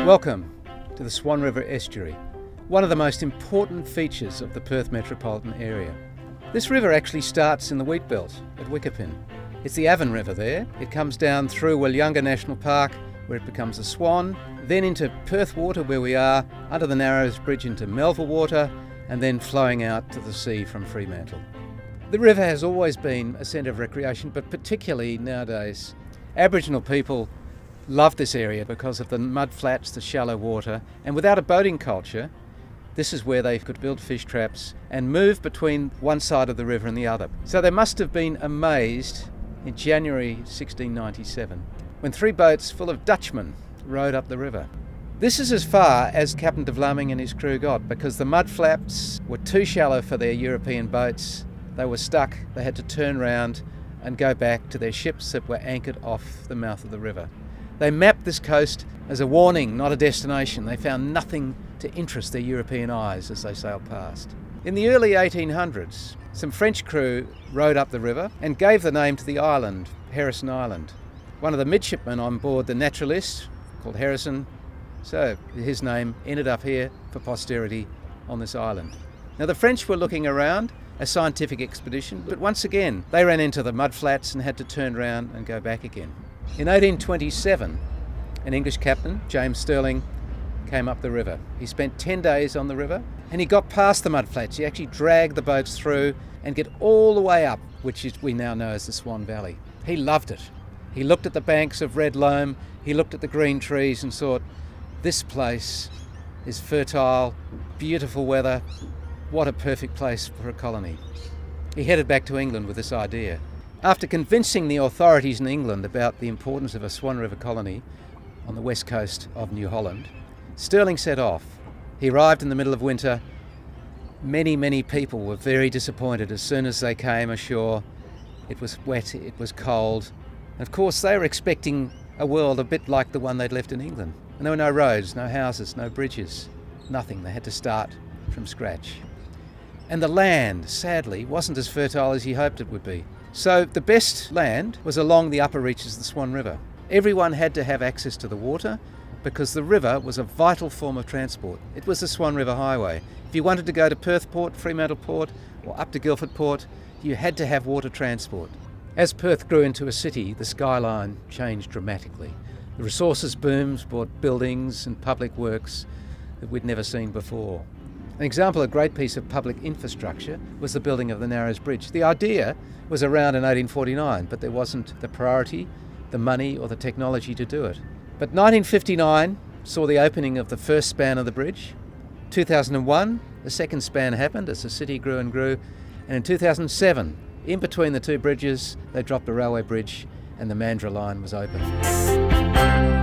Welcome to the Swan River estuary, one of the most important features of the Perth metropolitan area. This river actually starts in the wheat belt at Wickepin. It's the Avon River there. It comes down through Wollonga National Park where it becomes the Swan, then into Perth water where we are, under the Narrows Bridge into Melville water, and then flowing out to the sea from Fremantle. The river has always been a centre of recreation, but particularly nowadays, Aboriginal people love this area because of the mud flats, the shallow water, and without a boating culture, this is where they could build fish traps and move between one side of the river and the other. So they must have been amazed in January 1697 when 3 boats full of Dutchmen rowed up the river. This is as far as Captain de Vlaming and his crew got because the mud flaps were too shallow for their European boats. They were stuck, they had to turn round and go back to their ships that were anchored off the mouth of the river. They mapped this coast as a warning, not a destination. They found nothing to interest their European eyes as they sailed past. In the early 1800s, some French crew rowed up the river and gave the name to the island, Harrison Island. One of the midshipmen on board, the naturalist, called Harrison, so his name ended up here for posterity on this island. Now the French were looking around, a scientific expedition, but once again they ran into the mud flats and had to turn around and go back again. In 1827, an English captain, James Stirling, came up the river. He spent 10 days on the river and he got past the mud flats. He actually dragged the boats through and get all the way up, which we now know as the Swan Valley. He loved it. He looked at the banks of red loam, he looked at the green trees and thought, this place is fertile, beautiful weather, what a perfect place for a colony. He headed back to England with this idea. After convincing the authorities in England about the importance of a Swan River colony on the west coast of New Holland, Stirling set off. He arrived in the middle of winter. Many people were very disappointed as soon as they came ashore. It was wet, it was cold. And of course they were expecting a world a bit like the one they'd left in England. And there were no roads, no houses, no bridges, nothing. They had to start from scratch. And the land, sadly, wasn't as fertile as he hoped it would be. So the best land was along the upper reaches of the Swan River. Everyone had to have access to the water because the river was a vital form of transport. It was the Swan River Highway. If you wanted to go to Perth Port, Fremantle Port, or up to Guildford Port, you had to have water transport. As Perth grew into a city, the skyline changed dramatically. The resources booms brought buildings and public works that we'd never seen before. An example of a great piece of public infrastructure was the building of the Narrows Bridge. The idea was around in 1849, but there wasn't the priority, the money or the technology to do it. But 1959 saw the opening of the first span of the bridge. 2001, the second span happened as the city grew and grew. And in 2007, in between the two bridges, they dropped a railway bridge and the Mandurah line was open.